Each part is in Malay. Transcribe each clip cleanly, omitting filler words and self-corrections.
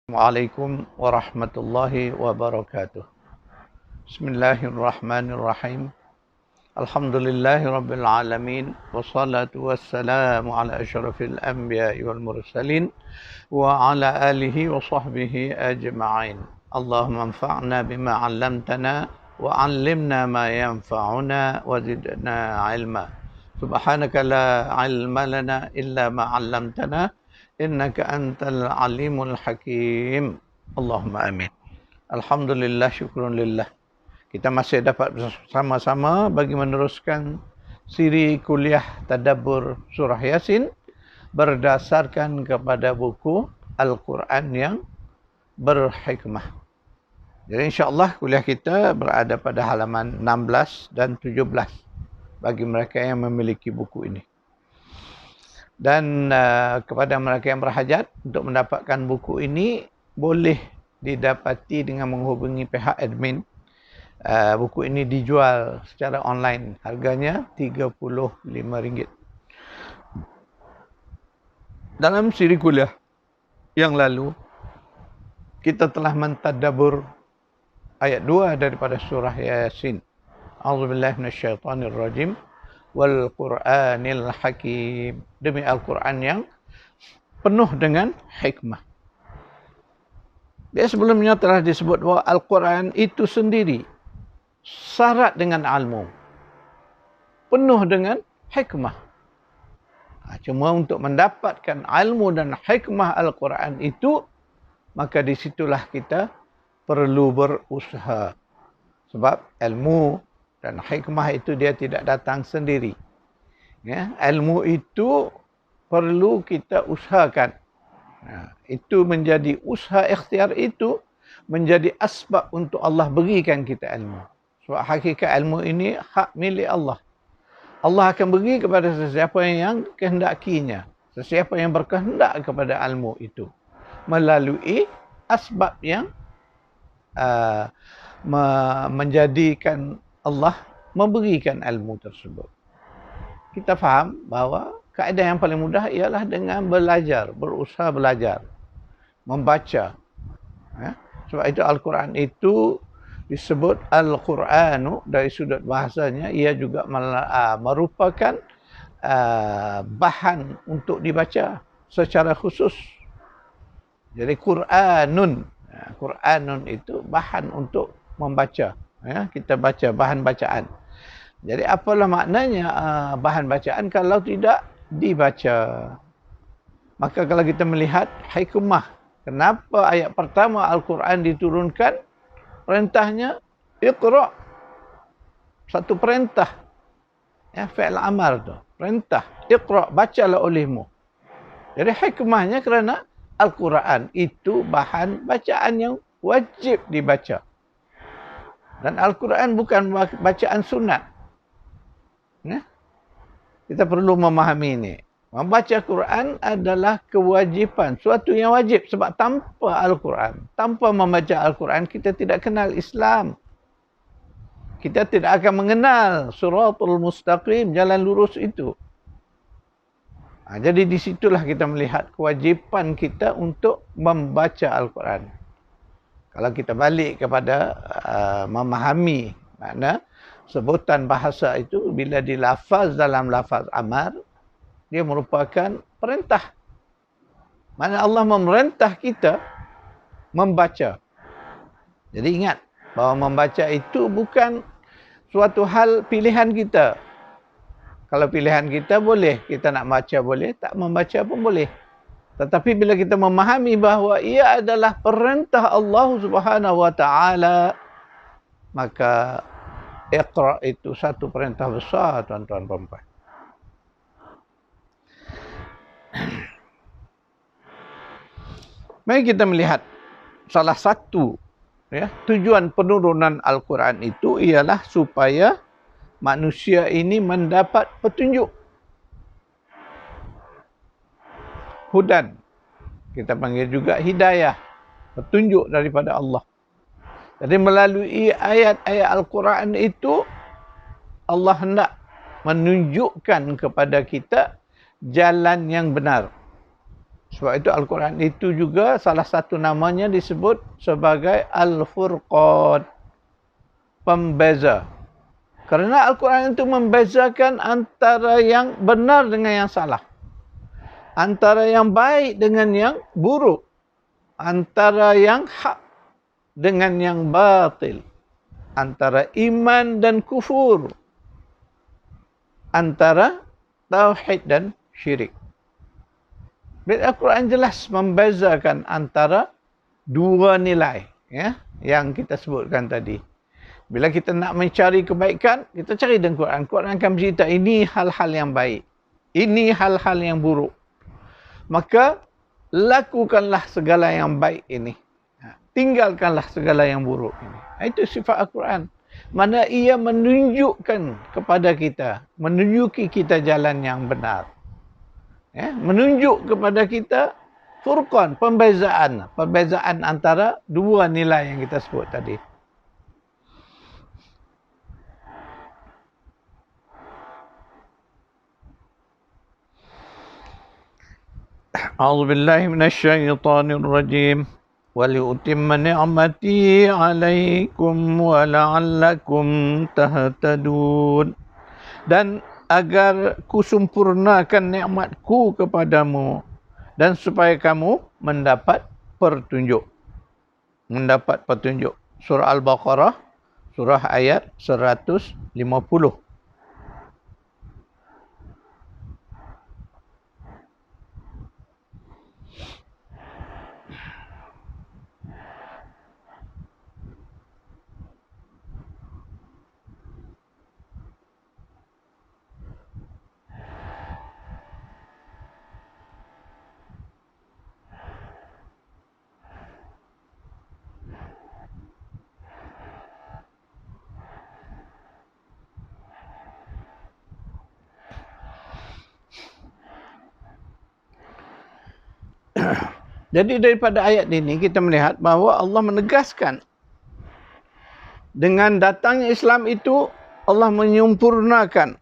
Assalamualaikum warahmatullahi wabarakatuh. Bismillahirrahmanirrahim. Alhamdulillahi rabbil alamin. Wassalatu wassalamu ala asyrafil anbiya'i wal mursalin. Wa ala alihi wa sahbihi ajma'in. Allahumma anfa'na bima 'allamtana. Wa 'allimna ma yanfa'una. Wa zidna ilma. Subhanaka la ilma lana illa ma 'allamtana. Innaka antal alimul hakim. Allahumma amin. Alhamdulillah, syukrun lillah. Kita masih dapat bersama-sama bagi meneruskan siri kuliah tadabbur surah Yasin berdasarkan kepada buku Al-Quran yang berhikmah. Jadi insya-Allah kuliah kita berada pada halaman 16 dan 17 bagi mereka yang memiliki buku ini. Dan kepada mereka yang berhajat untuk mendapatkan buku ini, boleh didapati dengan menghubungi pihak admin. Buku ini dijual secara online. Harganya RM35. Dalam siri kuliah yang lalu, kita telah mentadabbur ayat 2 daripada surah Yasin. A'udzubillahi minasyaitonirrajim. Wal Qur'anil Hakim. Demi Al-Quran yang penuh dengan hikmah. Dia sebelumnya telah disebut bahawa Al-Quran itu sendiri syarat dengan ilmu, penuh dengan hikmah. Cuma untuk mendapatkan ilmu dan hikmah Al-Quran itu, maka disitulah kita perlu berusaha. Sebab ilmu dan hikmah itu dia tidak datang sendiri. Ya, ilmu itu perlu kita usahakan. Itu menjadi usaha ikhtiar itu menjadi asbab untuk Allah berikan kita ilmu. Sebab hakikat ilmu ini hak milik Allah. Allah akan beri kepada sesiapa yang kehendakinya. Sesiapa yang berkehendak kepada ilmu itu. Melalui asbab yang menjadikan Allah memberikan ilmu tersebut. Kita faham bahawa kaedah yang paling mudah ialah dengan belajar, berusaha belajar, membaca. Sebab itu Al-Quran itu disebut Al-Quranu dari sudut bahasanya, ia juga merupakan bahan untuk dibaca secara khusus. Jadi Quranun itu bahan untuk membaca. Kita baca, bahan bacaan. Jadi apalah maknanya bahan bacaan kalau tidak dibaca? Maka kalau kita melihat hikmah, kenapa ayat pertama Al-Quran diturunkan, perintahnya Iqra'. Satu perintah. Fi'il amar tu. Perintah. Iqra', bacalah olehmu. Jadi hikmahnya kerana Al-Quran itu bahan bacaan yang wajib dibaca. Dan Al-Quran bukan bacaan sunat. Kita perlu memahami ini. Membaca Quran adalah kewajipan. Suatu yang wajib. Sebab tanpa Al-Quran, tanpa membaca Al-Quran, kita tidak kenal Islam. Kita tidak akan mengenal Siratul Mustaqim, jalan lurus itu. Jadi disitulah kita melihat kewajipan kita untuk membaca Al-Quran. Kalau kita balik kepada memahami makna sebutan bahasa itu, bila dilafaz dalam lafaz amar, dia merupakan perintah. Mana Allah memerintah kita membaca. Jadi ingat bahawa membaca itu bukan suatu hal pilihan kita. Kalau pilihan kita boleh, kita nak baca boleh, tak membaca pun boleh. Tetapi bila kita memahami bahawa ia adalah perintah Allah Subhanahu wa taala, maka Iqra' itu satu perintah besar, tuan-tuan dan puan-puan. Mari kita melihat salah satu tujuan penurunan Al-Quran itu ialah supaya manusia ini mendapat petunjuk. Hudan. Kita panggil juga hidayah. Petunjuk daripada Allah. Jadi melalui ayat-ayat Al-Quran itu, Allah hendak menunjukkan kepada kita jalan yang benar. Sebab itu Al-Quran itu juga salah satu namanya disebut sebagai Al-Furqan, pembeza. Kerana Al-Quran itu membezakan antara yang benar dengan yang salah. Antara yang baik dengan yang buruk. Antara yang hak dengan yang batil. Antara iman dan kufur. Antara tauhid dan syirik. Dan Al-Quran jelas membezakan antara dua nilai, ya, yang kita sebutkan tadi. Bila kita nak mencari kebaikan, kita cari dalam Quran. Quran akan bercerita ini hal-hal yang baik. Ini hal-hal yang buruk. Maka lakukanlah segala yang baik ini. Tinggalkanlah segala yang buruk ini. Itu sifat Al-Quran. Mana ia menunjukkan kepada kita, menunjuki kita jalan yang benar. Ya, menunjuk kepada kita furqan, perbezaan antara dua nilai yang kita sebut tadi. A'udzu billahi minasyaitonir rajim. Waliutimma ni'mati 'alaikum wa la'allakum tahtadun. Dan agar kusempurnakan nikmatku kepadamu dan supaya kamu mendapat petunjuk. Mendapat petunjuk. Surah Al-Baqarah, surah ayat 150. Jadi daripada ayat ini kita melihat bahawa Allah menegaskan dengan datangnya Islam itu Allah menyempurnakan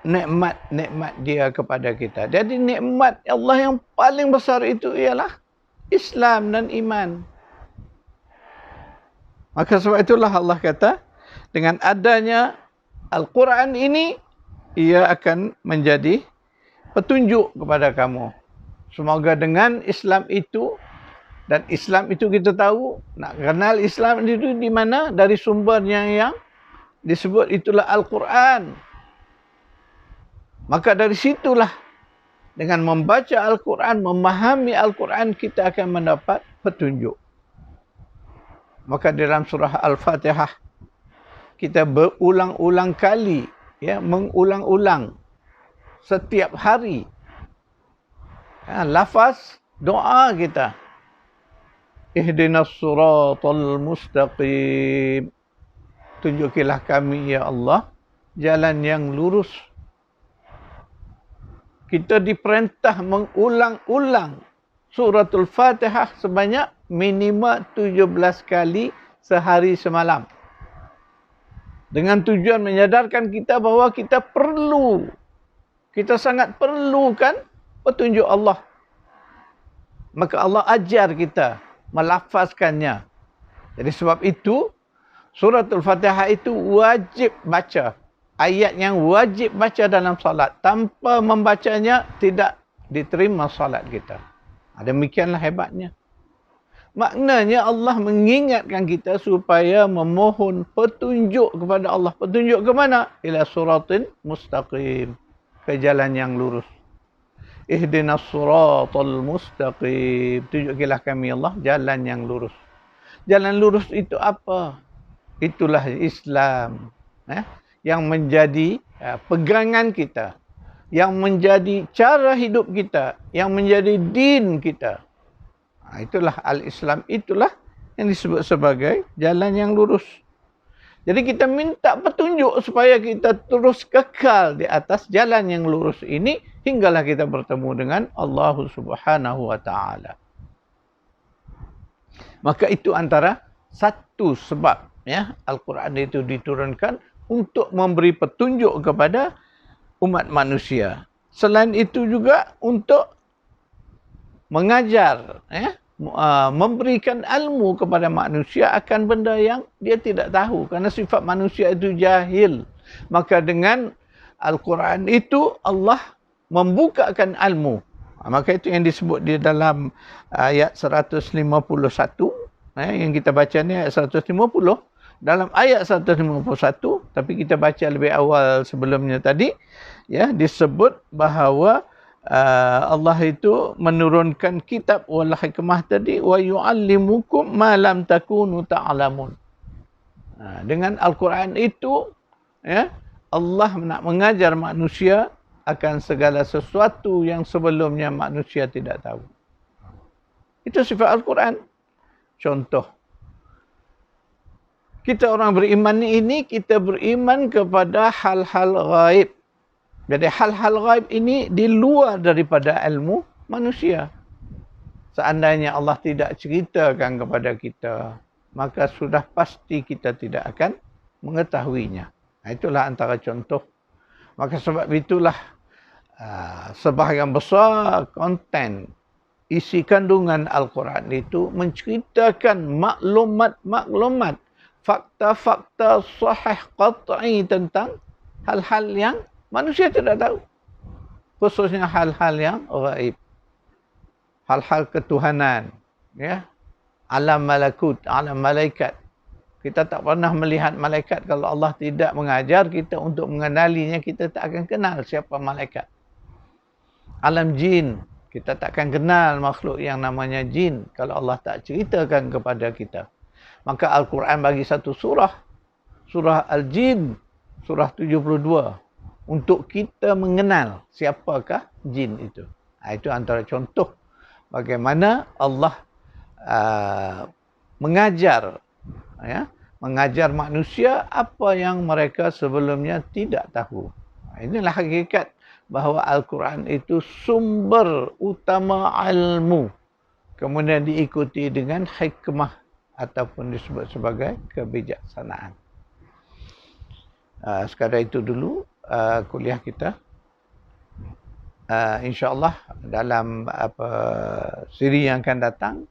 nikmat-nikmat dia kepada kita. Jadi nikmat Allah yang paling besar itu ialah Islam dan iman. Maka sebab itulah Allah kata dengan adanya Al-Quran ini ia akan menjadi petunjuk kepada kamu. Semoga dengan Islam itu, dan Islam itu kita tahu, nak kenal Islam itu di mana? Dari sumbernya yang disebut itulah Al-Quran. Maka dari situlah dengan membaca Al-Quran, memahami Al-Quran, kita akan mendapat petunjuk. Maka dalam surah Al-Fatihah, kita berulang-ulang kali, ya, mengulang-ulang setiap hari. Lafaz doa kita. Ihdinas siratal mustaqim. Tunjukilah kami ya Allah jalan yang lurus. Kita diperintah mengulang-ulang suratul Fatihah sebanyak minima 17 kali sehari semalam. Dengan tujuan menyadarkan kita bahawa kita perlu, kita sangat perlukan petunjuk Allah. Maka Allah ajar kita melafazkannya. Jadi sebab itu suratul Fatihah itu wajib baca. Ayat yang wajib baca dalam salat. Tanpa membacanya tidak diterima salat kita. Demikianlah hebatnya. Maknanya Allah mengingatkan kita supaya memohon petunjuk kepada Allah. Petunjuk ke mana? Ila suratin mustaqim. Ke jalan yang lurus. Ihdinas siratal mustaqim. Tunjukilah kami Allah jalan yang lurus. Jalan lurus itu apa? Itulah Islam. Yang menjadi pegangan kita. Yang menjadi cara hidup kita. Yang menjadi din kita. Itulah Al-Islam. Itulah yang disebut sebagai jalan yang lurus. Jadi kita minta petunjuk supaya kita terus kekal di atas jalan yang lurus ini hinggalah kita bertemu dengan Allah Subhanahu wa taala. Maka itu antara satu sebab, ya, Al-Quran itu diturunkan untuk memberi petunjuk kepada umat manusia. Selain itu juga untuk mengajar, memberikan ilmu kepada manusia akan benda yang dia tidak tahu. Kerana sifat manusia itu jahil. Maka dengan Al-Quran itu Allah membukakan ilmu. Maka itu yang disebut di dalam ayat 151. Yang kita baca ni ayat 150. Dalam ayat 151, tapi kita baca lebih awal sebelumnya tadi, disebut bahawa Allah itu menurunkan kitab wal hikmah tadi, wa yu'allimukum ma lam takunu ta'lamun. Dengan Al-Quran itu, Allah nak mengajar manusia akan segala sesuatu yang sebelumnya manusia tidak tahu. Itu sifat Al-Quran. Contoh, kita orang beriman ini, kita beriman kepada hal-hal gaib. Jadi hal-hal gaib ini di luar daripada ilmu manusia. Seandainya Allah tidak ceritakan kepada kita, maka sudah pasti kita tidak akan mengetahuinya. Itulah antara contoh. Maka sebab itulah sebahagian besar konten isi kandungan Al-Quran itu menceritakan maklumat-maklumat, fakta-fakta sahih qat'i tentang hal-hal yang manusia tidak tahu. Khususnya hal-hal yang gaib. Hal-hal ketuhanan. Alam malakut, alam malaikat. Kita tak pernah melihat malaikat kalau Allah tidak mengajar kita untuk mengenalinya, kita tak akan kenal siapa malaikat. Alam jin, kita tak akan kenal makhluk yang namanya jin kalau Allah tak ceritakan kepada kita. Maka Al-Quran bagi satu surah, surah Al-Jin, surah 72, untuk kita mengenal siapakah jin itu. Itu antara contoh bagaimana Allah mengajar manusia apa yang mereka sebelumnya tidak tahu. Inilah hakikat bahawa Al-Quran itu sumber utama ilmu. Kemudian diikuti dengan hikmah ataupun disebut sebagai kebijaksanaan. Sekadar itu dulu kuliah kita. InsyaAllah dalam siri yang akan datang,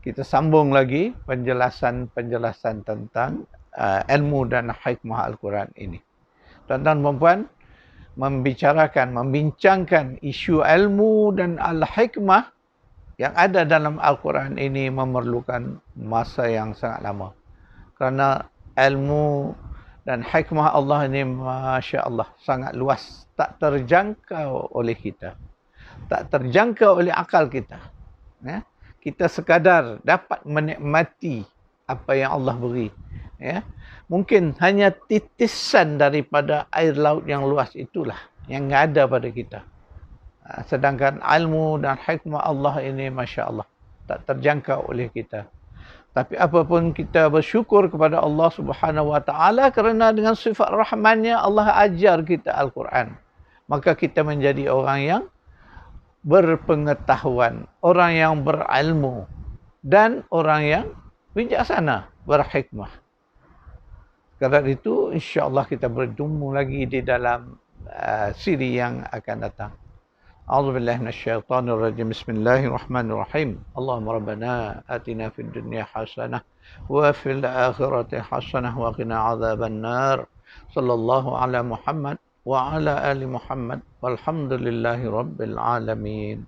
kita sambung lagi penjelasan-penjelasan tentang ilmu dan hikmah Al-Quran ini. Tuan-tuan dan puan, membincangkan isu ilmu dan al-hikmah yang ada dalam Al-Quran ini memerlukan masa yang sangat lama. Kerana ilmu dan hikmah Allah ini, Masya Allah, sangat luas. Tak terjangkau oleh kita. Tak terjangkau oleh akal kita. Kita sekadar dapat menikmati apa yang Allah beri. Mungkin hanya titisan daripada air laut yang luas itulah yang ada pada kita. Sedangkan ilmu dan hikmah Allah ini, Masya Allah, tak terjangkau oleh kita. Tapi apapun kita bersyukur kepada Allah Subhanahu Wa Taala kerana dengan sifat rahmannya Allah ajar kita Al-Quran. Maka kita menjadi orang yang berpengetahuan, orang yang berilmu, dan orang yang bijaksana, berhikmah. Kerana itu, insyaAllah kita bertemu lagi di dalam siri yang akan datang. A'udzubillahi minasyaitonir rajim. Bismillahirrahmanirrahim. Allahumma rabbana atina fid dunya hasanah wa fil akhirati hasanah wa qina adzabannar. Sallallahu ala Muhammad wa ala ali Muhammad walhamdulillahi rabbil alamin.